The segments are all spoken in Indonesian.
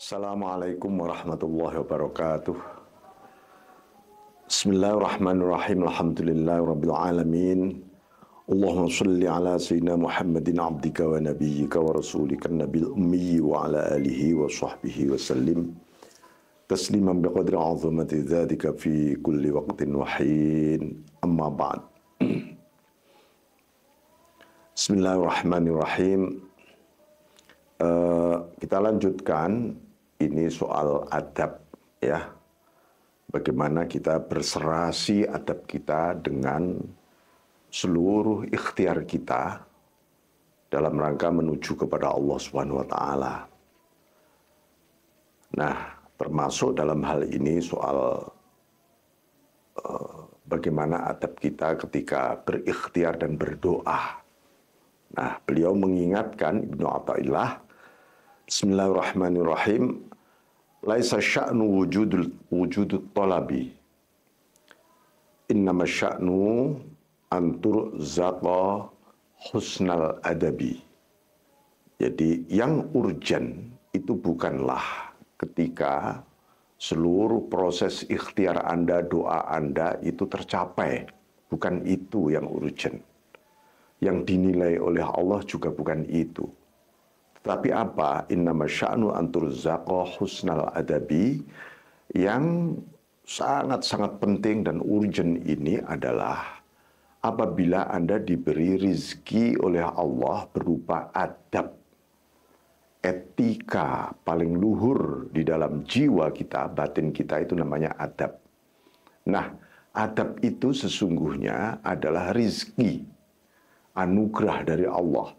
Assalamualaikum warahmatullahi wabarakatuh. Bismillahirrahmanirrahim. Alhamdulillahirabbil alamin. Allahumma shalli ala sayyidina Muhammadin abdika wa nabiyyika wa rasulika nabil ummi wa ala alihi wa sahbihi wa sallim tasliman biqadri azamati dzatika fi kulli waqtin wa hin. Amma ba'd. Bismillahirrahmanirrahim. Kita lanjutkan ini soal adab, ya. Bagaimana kita berserasi adab kita dengan seluruh ikhtiar kita dalam rangka menuju kepada Allah Subhanahu wa taala. Nah, termasuk dalam hal ini soal bagaimana adab kita ketika berikhtiar dan berdoa. Nah, beliau mengingatkan, Ibnu Athaillah, Bismillahirrahmanirrahim, laisa sya'nu wujudut talabi, innama sya'nu antur zaqa husnal adabi. Jadi yang urgen itu bukanlah ketika seluruh proses ikhtiar Anda, doa Anda itu tercapai. Bukan itu yang urgen. Yang dinilai oleh Allah juga bukan itu. Tetapi apa? Innama sya'nu antur zaqa husnal adabi. Yang sangat-sangat penting dan urgent ini adalah apabila Anda diberi rizki oleh Allah berupa adab, etika paling luhur di dalam jiwa kita, batin kita, itu namanya adab. Nah, adab itu sesungguhnya adalah rizki, anugerah dari Allah.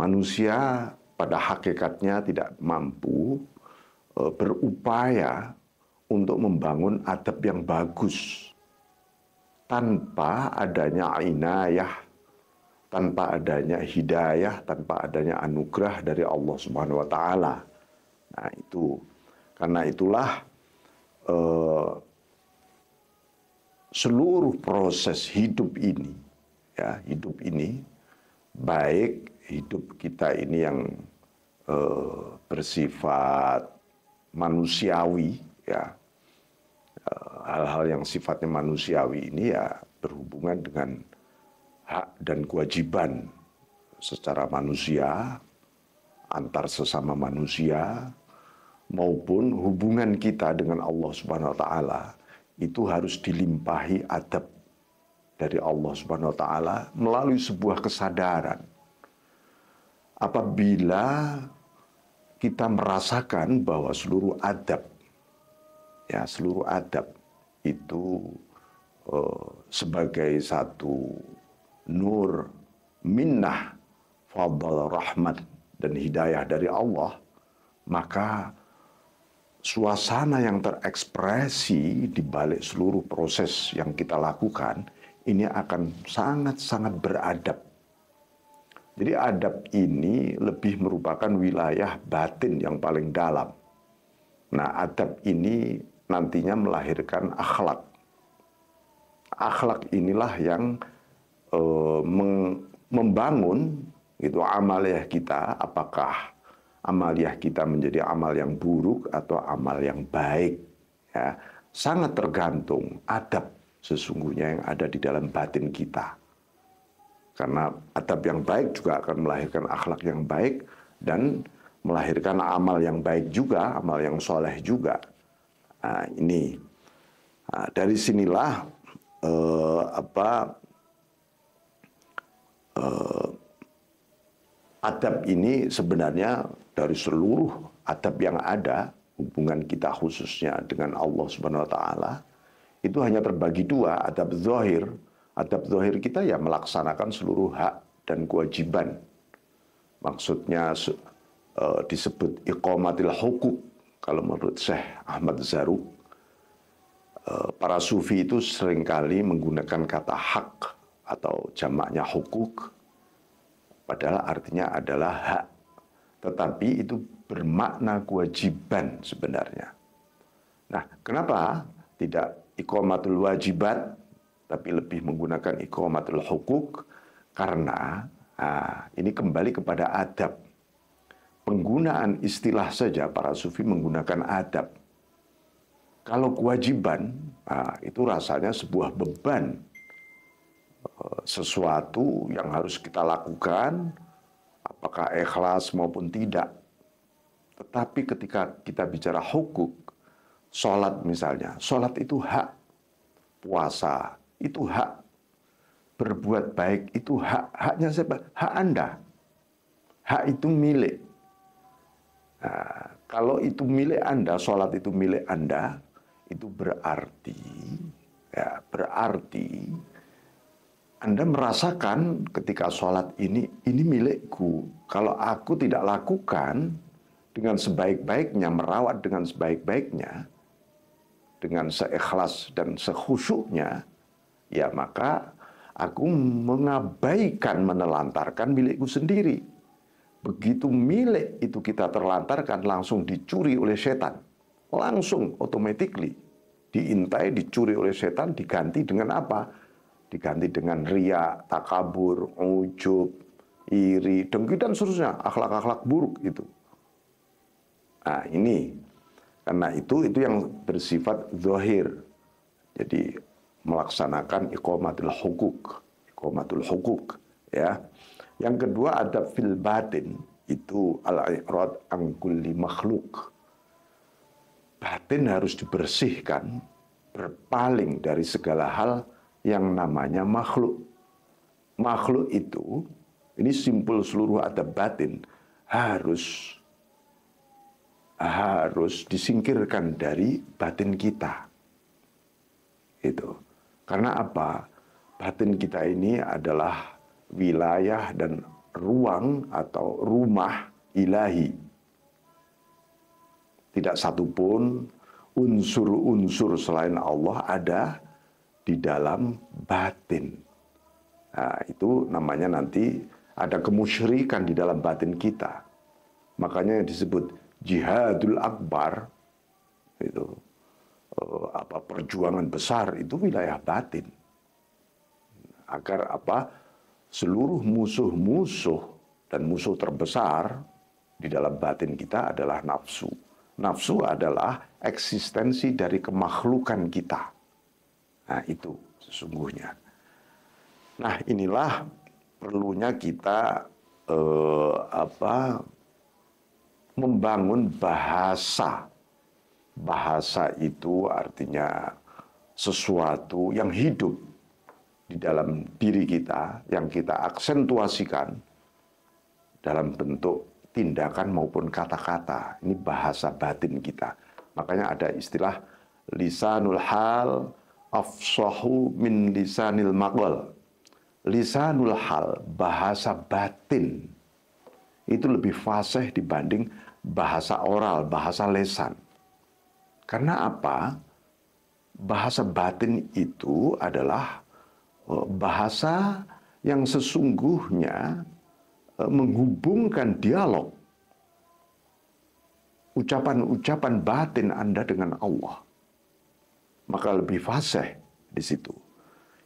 Manusia pada hakikatnya tidak mampu berupaya untuk membangun adab yang bagus tanpa adanya inayah, tanpa adanya hidayah, tanpa adanya anugerah dari Allah Subhanahu wa taala. Nah, itu karena itulah seluruh proses hidup ini, ya, hidup ini, baik hidup kita ini yang bersifat manusiawi, ya, hal-hal yang sifatnya manusiawi ini ya berhubungan dengan hak dan kewajiban secara manusia, antar sesama manusia, maupun hubungan kita dengan Allah Subhanahu wa taala itu harus dilimpahi adab dari Allah Subhanahu wa taala melalui sebuah kesadaran. Apabila kita merasakan bahwa seluruh adab, ya, seluruh adab itu sebagai satu nur, minnah, fadl, rahmat, dan hidayah dari Allah, maka suasana yang terekspresi di balik seluruh proses yang kita lakukan ini akan sangat-sangat beradab. Jadi adab ini lebih merupakan wilayah batin yang paling dalam. Nah, adab ini nantinya melahirkan akhlak. Akhlak inilah yang membangun gitu amaliyah kita, apakah amaliyah kita menjadi amal yang buruk atau amal yang baik, ya. Sangat tergantung adab sesungguhnya yang ada di dalam batin kita. Karena adab yang baik juga akan melahirkan akhlak yang baik dan melahirkan amal yang baik juga, amal yang soleh juga. Nah, ini dari sinilah adab ini sebenarnya dari seluruh adab yang ada, hubungan kita khususnya dengan Allah Subhanahu wa taala itu hanya terbagi dua, adab zahir. Adab zahir kita ya melaksanakan seluruh hak dan kewajiban. Maksudnya disebut iqamatil hukuk. Kalau menurut Syekh Ahmad Zarruq, para sufi itu seringkali menggunakan kata hak atau jamaknya hukuk, padahal artinya adalah hak. Tetapi itu bermakna kewajiban sebenarnya. Nah, kenapa tidak iqamatul wajibat, tapi lebih menggunakan iqamatul hukuk? Karena ini kembali kepada adab. penggunaan istilah saja para sufi menggunakan adab. Kalau kewajiban, nah, itu rasanya sebuah beban, sesuatu yang harus kita lakukan, apakah ikhlas maupun tidak. Tetapi ketika kita bicara hukuk, sholat misalnya, sholat itu hak, puasa itu hak, berbuat baik itu hak. Haknya siapa? Hak Anda. Hak itu milik. Nah, kalau itu milik Anda, sholat itu milik Anda, itu berarti Anda merasakan ketika sholat ini milikku. Kalau aku tidak lakukan dengan sebaik-baiknya, merawat dengan sebaik-baiknya, dengan seikhlas dan sekhusyuknya, ya maka aku mengabaikan, menelantarkan milikku sendiri. Begitu milik itu kita terlantarkan, langsung dicuri oleh setan. Langsung, automatically. Diintai, dicuri oleh setan, diganti dengan apa? Diganti dengan riya, takabur, ujub, iri, dengki, dan seterusnya. Akhlak-akhlak buruk itu. Nah ini, karena itu yang bersifat zahir. Jadi melaksanakan iqamatul hukuk, ya. Yang kedua ada fil batin, itu al-i'rad an kulli makhluk. Batin harus dibersihkan, berpaling dari segala hal yang namanya makhluk. Makhluk itu, ini simpul seluruh adab batin, harus disingkirkan dari batin kita. Itu. Karena apa? Batin kita ini adalah wilayah dan ruang atau rumah ilahi. Tidak satupun unsur-unsur selain Allah ada di dalam batin. Nah, itu namanya nanti ada kemusyrikan di dalam batin kita. Makanya disebut jihadul akbar, itu perjuangan besar, itu wilayah batin. Agar seluruh musuh-musuh dan musuh terbesar di dalam batin kita adalah nafsu. Nafsu adalah eksistensi dari kemakhlukan kita. Nah, itu sesungguhnya. Nah, inilah perlunya kita membangun bahasa. Bahasa itu artinya sesuatu yang hidup di dalam diri kita, yang kita aksentuasikan dalam bentuk tindakan maupun kata-kata. Ini bahasa batin kita. Makanya ada istilah lisanul hal afsahu min lisanil maqal. Lisanul hal, bahasa batin, itu lebih fasih dibanding bahasa oral, bahasa lesan. Karena apa? Bahasa batin itu adalah bahasa yang sesungguhnya menghubungkan dialog ucapan-ucapan batin Anda dengan Allah. Maka lebih fasih di situ.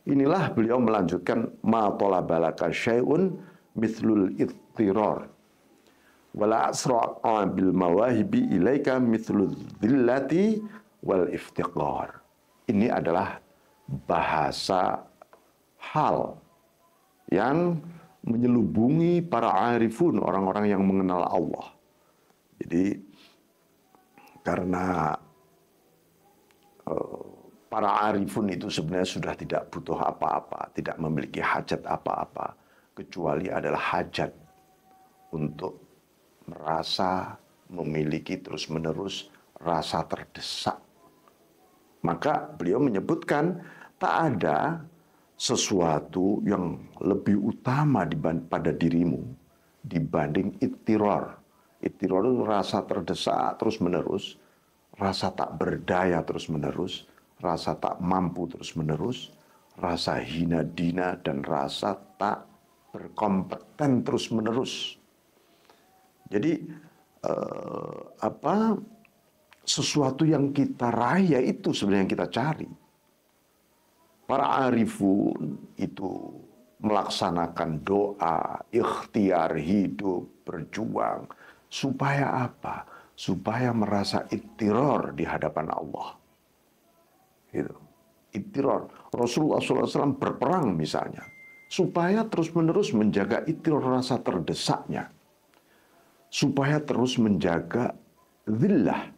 Inilah beliau melanjutkan ma talabalaka syai'un mithlul ittirar wala asra'a bil mawahibi ilaika mithlul dhillati wal iftiqar. Ini adalah bahasa hal yang menyelubungi para arifun, orang-orang yang mengenal Allah. Jadi karena para arifun itu sebenarnya sudah tidak butuh apa-apa, tidak memiliki hajat apa-apa, kecuali adalah hajat untuk merasa memiliki terus-menerus rasa terdesak. Maka beliau menyebutkan tak ada sesuatu yang lebih utama pada dirimu dibanding ittirar. Ittirar itu rasa terdesak terus-menerus, rasa tak berdaya terus-menerus, rasa tak mampu terus-menerus, rasa hina dina, dan rasa tak berkompeten terus-menerus. Jadi sesuatu yang kita raih itu sebenarnya yang kita cari. Para arifun itu melaksanakan doa, ikhtiar hidup, berjuang Supaya apa? Supaya merasa ittiror di hadapan Allah. Gitu. Ittiror. Rasulullah SAW berperang misalnya. Supaya terus-menerus menjaga ittiror, rasa terdesaknya. Supaya terus menjaga zillah,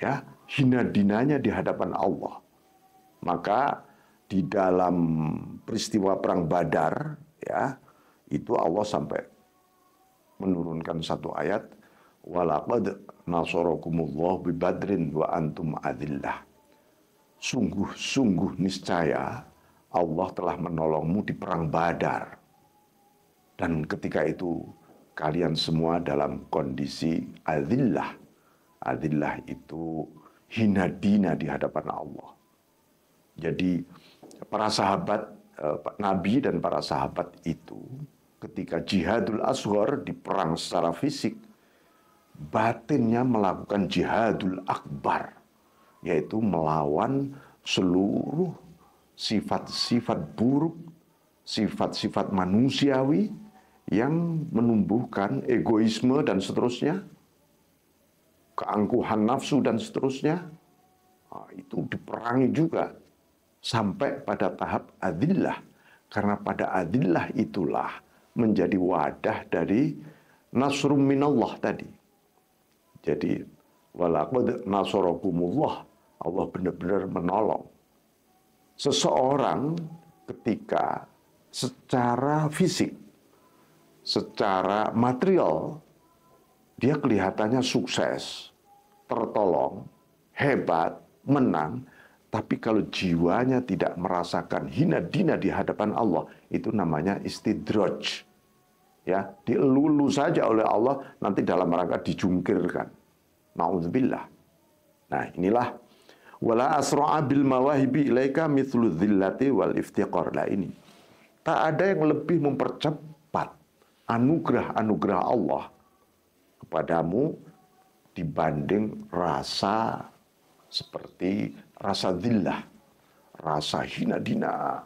ya, hina dinanya di hadapan Allah. Maka di dalam peristiwa perang Badar, ya, itu Allah sampai menurunkan satu ayat, walaqad nasarakumullahu bi badrin wa antum adillah. Sungguh-sungguh niscaya Allah telah menolongmu di perang Badar. Dan ketika itu kalian semua dalam kondisi adillah. Adillah itu hina dina di hadapan Allah. Jadi para sahabat Nabi dan para sahabat itu ketika jihadul asghar di perang secara fisik, batinnya melakukan jihadul akbar, yaitu melawan seluruh sifat-sifat buruk, sifat-sifat manusiawi yang menumbuhkan egoisme dan seterusnya, keangkuhan nafsu dan seterusnya. Nah, itu diperangi juga sampai pada tahap adillah. Karena pada adillah itulah menjadi wadah dari nasrum minallah tadi. Jadi walaqad nasarakumullah, Allah benar-benar menolong seseorang ketika secara fisik, secara material dia kelihatannya sukses, tertolong, hebat, menang. Tapi kalau jiwanya tidak merasakan hina dina di hadapan Allah, itu namanya istidraj. Ya, dielulu saja oleh Allah, nanti dalam rangka dijungkirkan. Na'udzubillah. Nah, inilah wala asra'a bil mawahibi ilaika mithlu dhillati wal iftiqar. Nah, ini tak ada yang lebih mempercepat anugerah-anugerah Allah kepadamu dibanding rasa seperti rasa dhillah, rasa hina dina,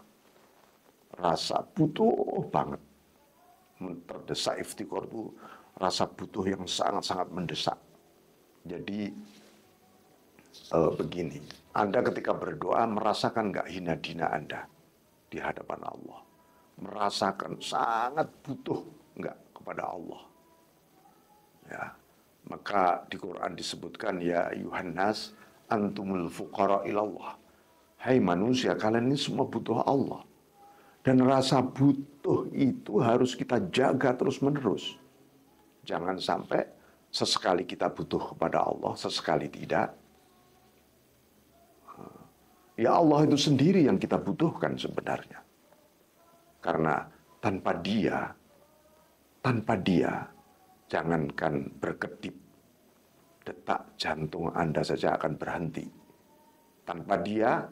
rasa butuh banget. Terdesak, iftikor itu rasa butuh yang sangat-sangat mendesak. Jadi begini, Anda ketika berdoa merasakan nggak hina dina Anda di hadapan Allah? Merasakan sangat butuh nggak kepada Allah? Ya, maka di Quran disebutkan ya Yuhannas antumul fuqara ilallah. Hai manusia, kalian ini semua butuh Allah. Dan rasa butuh itu harus kita jaga terus-menerus. Jangan sampai sesekali kita butuh kepada Allah, sesekali tidak. Ya Allah itu sendiri yang kita butuhkan sebenarnya. Karena tanpa dia, jangankan berkedip, detak jantung Anda saja akan berhenti. Tanpa dia,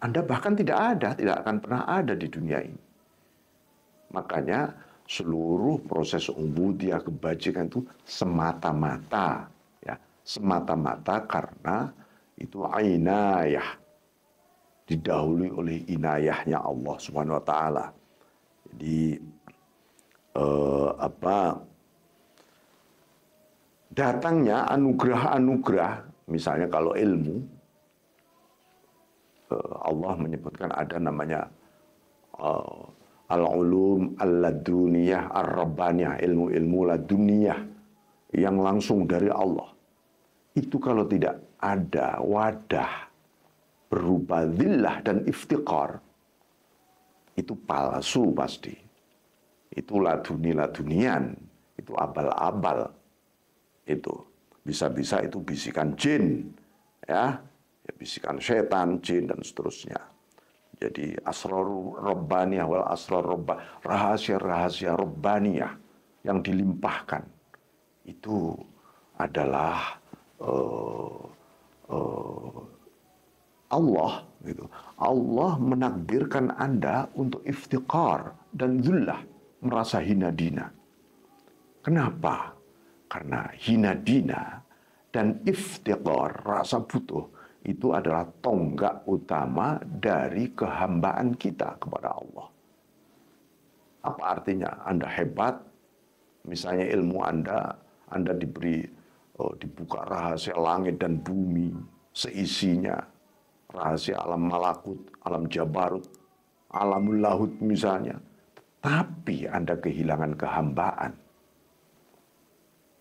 Anda bahkan tidak akan pernah ada di dunia ini. Makanya seluruh proses ubudiyah kebajikan itu semata-mata, ya, semata-mata karena itu inayah, didahului oleh inayahnya Allah Subhanahu wa taala. Jadi datangnya anugerah-anugerah, misalnya kalau ilmu, Allah menyebutkan ada namanya al-ulum al-laduniyah ar-rabbaniyah, ilmu-ilmu laduniyah yang langsung dari Allah. Itu kalau tidak ada wadah berupa dhillah dan iftiqar, itu palsu pasti. Itu laduni-ladunian, itu abal-abal. Itu bisa-bisa itu bisikan jin, ya bisikan setan, jin dan seterusnya. Jadi asrar rabbaniyah wal asrar rahasia-rahasia rabbaniyah yang dilimpahkan itu adalah Allah gitu. Allah menakdirkan Anda untuk iftiqar dan zullah, merasa hina dina. Kenapa? Karena hina dina dan iftiqar, rasa butuh, itu adalah tonggak utama dari kehambaan kita kepada Allah. Apa artinya? Anda hebat, misalnya ilmu Anda Anda dibuka rahasia langit dan bumi, seisinya, rahasia alam malakut, alam jabarut, alamul lahut misalnya. Tapi Anda kehilangan kehambaan.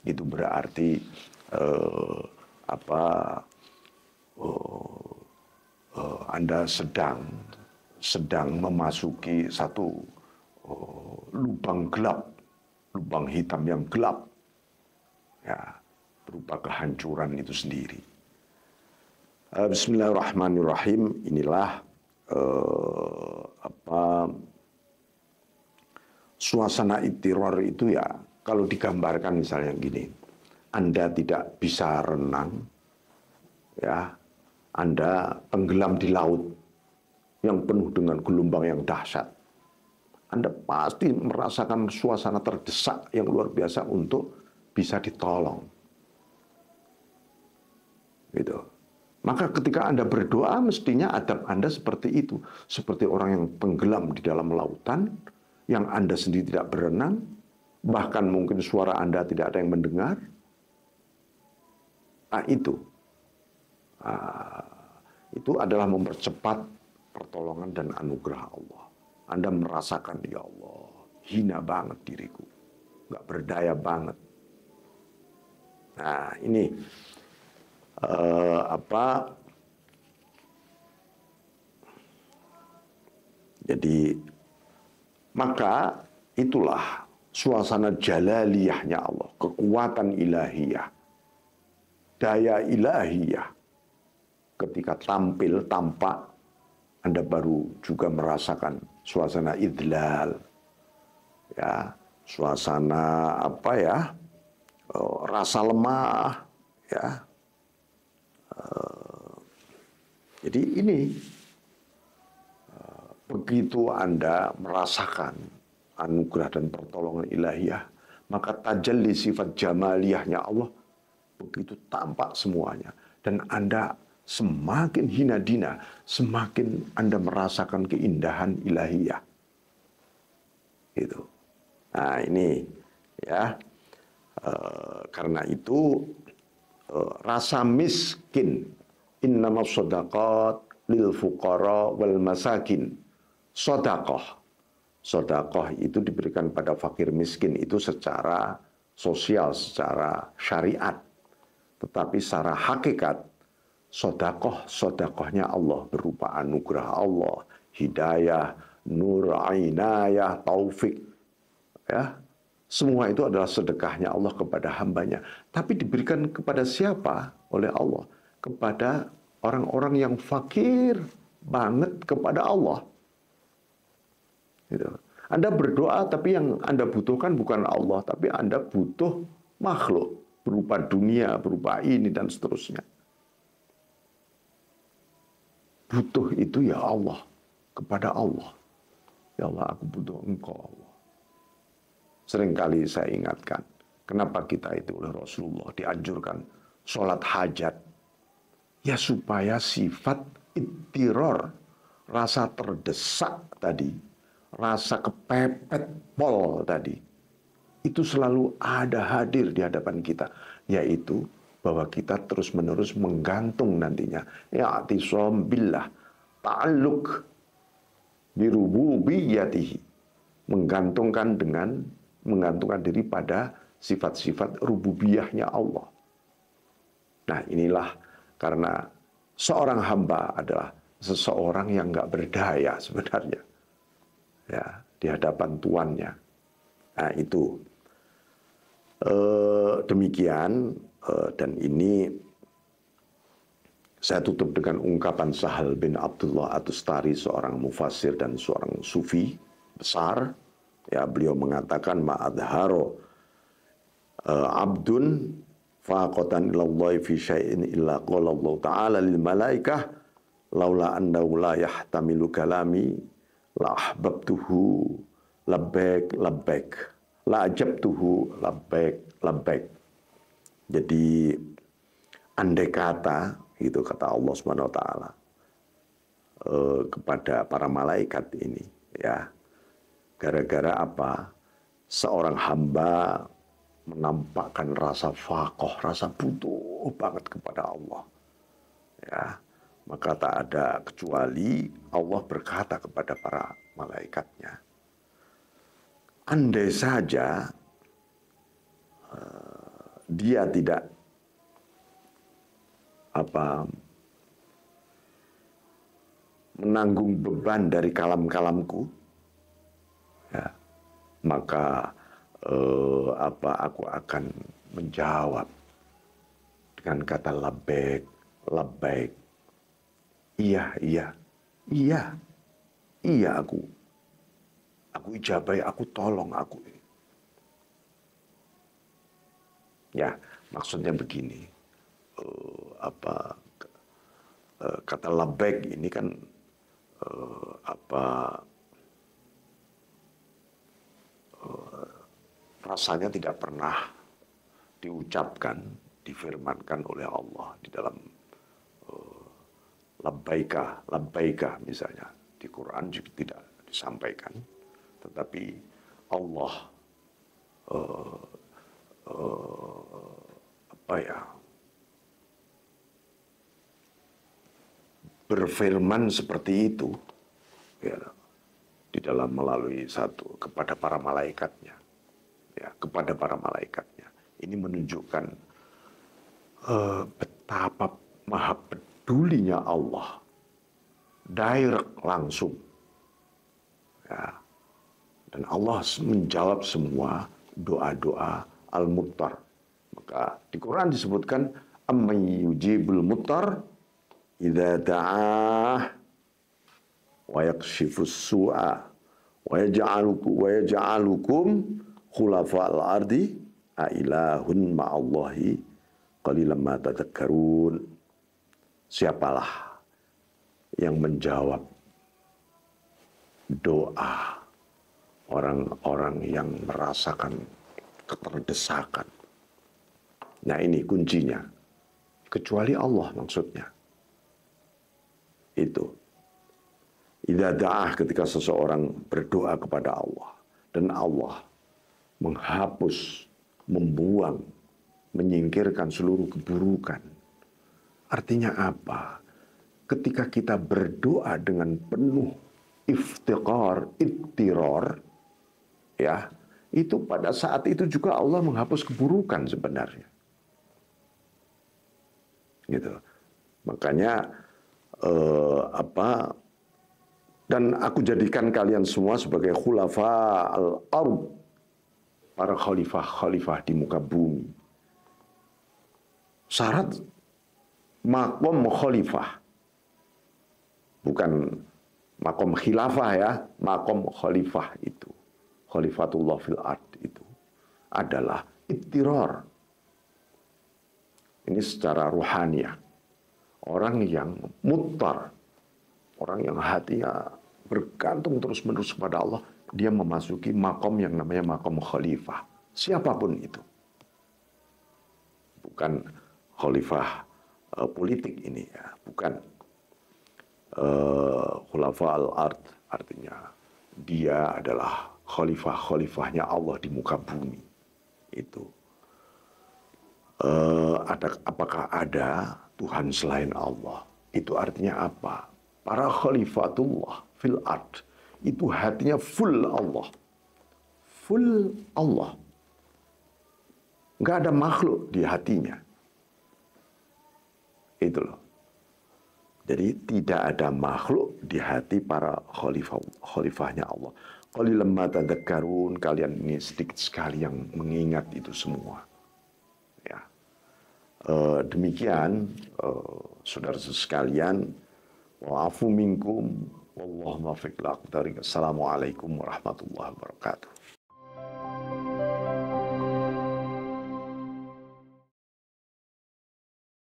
Itu berarti Anda sedang memasuki satu lubang gelap, lubang hitam yang gelap, ya, berupa kehancuran itu sendiri. Bismillahirrahmanirrahim. Inilah suasana ittiror itu ya. Kalau digambarkan misalnya gini, Anda tidak bisa renang, ya, Anda tenggelam di laut yang penuh dengan gelombang yang dahsyat. Anda pasti merasakan suasana terdesak yang luar biasa untuk bisa ditolong. Gitu. Maka ketika Anda berdoa, mestinya adab Anda seperti itu. Seperti orang yang tenggelam di dalam lautan, yang Anda sendiri tidak berenang, bahkan mungkin suara Anda tidak ada yang mendengar. Nah, itu adalah mempercepat pertolongan dan anugerah Allah. Anda merasakan, ya Allah, hina banget diriku, nggak berdaya banget. Nah, ini jadi maka itulah suasana jalaliyahnya Allah, kekuatan ilahiyah, daya ilahiyah. Ketika tampil, tampak, Anda baru juga merasakan suasana idlal, ya, suasana rasa lemah, ya. Jadi ini begitu Anda merasakan anugerah dan pertolongan ilahiyah, maka tajalli sifat jamaliyahnya Allah begitu tampak semuanya, dan Anda semakin hina dina, semakin Anda merasakan keindahan ilahiyah. Gitu. Nah, ini ya, karena itu rasa miskin, innamas shadaqat lil fuqara wal masakin. Sedekah itu diberikan pada fakir miskin itu secara sosial, secara syariat. Tetapi secara hakikat, sedekahnya Allah berupa anugerah Allah, hidayah, nur, inayah, taufik, ya. Semua itu adalah sedekahnya Allah kepada hambanya. Tapi diberikan kepada siapa? Oleh Allah. Kepada orang-orang yang fakir banget kepada Allah. Gitu. Anda berdoa, tapi yang Anda butuhkan bukan Allah, tapi Anda butuh makhluk. Berupa dunia, berupa ini, dan seterusnya. Butuh itu ya Allah. Kepada Allah. Ya Allah, aku butuh Engkau, Allah. Seringkali saya ingatkan, kenapa kita itu oleh Rasulullah dianjurkan sholat hajat. Ya supaya sifat ittiror, rasa terdesak tadi, rasa kepepet pol tadi, itu selalu ada hadir di hadapan kita. Yaitu bahwa kita terus-menerus menggantung nantinya. I'tisam billah, ta'alluq birububiyatihi. Menggantungkan diri pada sifat-sifat rububiyahnya Allah. Nah, inilah karena seorang hamba adalah seseorang yang nggak berdaya sebenarnya, ya, di hadapan tuannya. Nah, itu demikian, dan ini saya tutup dengan ungkapan Sahal bin Abdullah At-Tustari, seorang mufassir dan seorang sufi besar. Ya, beliau mengatakan ma'adharo abdun faqatan ilallahi fi syai'in illa qala Allah ta'ala lil malaikah laula annahu la yahtamilu kalami la ahbabtuhu labbaik labbaik la ajabtuhu labbaik labbaik. Jadi andai kata, gitu kata Allah Subhanahu wa taala kepada para malaikat ini, ya. Gara-gara apa? Seorang hamba menampakkan rasa faqah, rasa butuh banget kepada Allah. Ya, maka tak ada kecuali Allah berkata kepada para malaikatnya, andai saja dia tidak menanggung beban dari kalam-kalamku, ya, maka aku akan menjawab dengan kata labbaik, labbaik. Iya, iya, iya, iya aku ijabai, aku tolong aku. Ya, maksudnya begini, kata labbaik ini kan rasanya tidak pernah diucapkan, difirmankan oleh Allah di dalam labbaika, labbaika misalnya. Di Quran juga tidak disampaikan. Tetapi Allah berfirman seperti itu, ya, di dalam melalui satu kepada para malaikatnya, ya, kepada para malaikatnya. Ini menunjukkan betapa maha pedulinya Allah, direct, langsung, ya. Dan Allah menjawab semua doa-doa al-muttar. Maka di Quran disebutkan amman yujibul muttar idza da'ah wa yakshifus su'a wa yaj'alukum khulafa'al ardi a ilahun ma'allahi qalilan ma tadhakkarun. Siapalah yang menjawab doa orang-orang yang merasakan keterdesakan. Nah, ini kuncinya. Kecuali Allah maksudnya. Itu. Idza da'ah, ketika seseorang berdoa kepada Allah dan Allah menghapus, membuang, menyingkirkan seluruh keburukan. Artinya apa? Ketika kita berdoa dengan penuh iftiqar, ittiror, ya, itu pada saat itu juga Allah menghapus keburukan sebenarnya. Gitu. Makanya dan aku jadikan kalian semua sebagai khulafa al-ard, para khalifah-khalifah di muka bumi. Syarat makom khalifah, bukan makom khilafah ya, makom khalifah itu, khalifatullah fil ard itu adalah ittiror. Ini secara ruhaniah. Orang yang muttar, orang yang hatinya bergantung terus-menerus kepada Allah, dia memasuki makom yang namanya makom khalifah. Siapapun itu. Bukan khalifah politik ini ya, bukan. Khulafa al-ard artinya dia adalah khalifah-khalifahnya Allah di muka bumi. Itu. Apakah ada Tuhan selain Allah? Itu artinya apa? Para khalifatullah fil ard itu hatinya full Allah. Full Allah. Nggak ada makhluk di hatinya. Itu loh. Jadi tidak ada makhluk di hati para khalifahnya Allah. Qalilan ma tadhakkarun, kalian ini sedikit sekali yang mengingat itu semua. Ya. Demikian saudara sekalian, wa'afu minkum wallahu muwaffiq ila aqdariq. Assalamualaikum warahmatullahi wabarakatuh.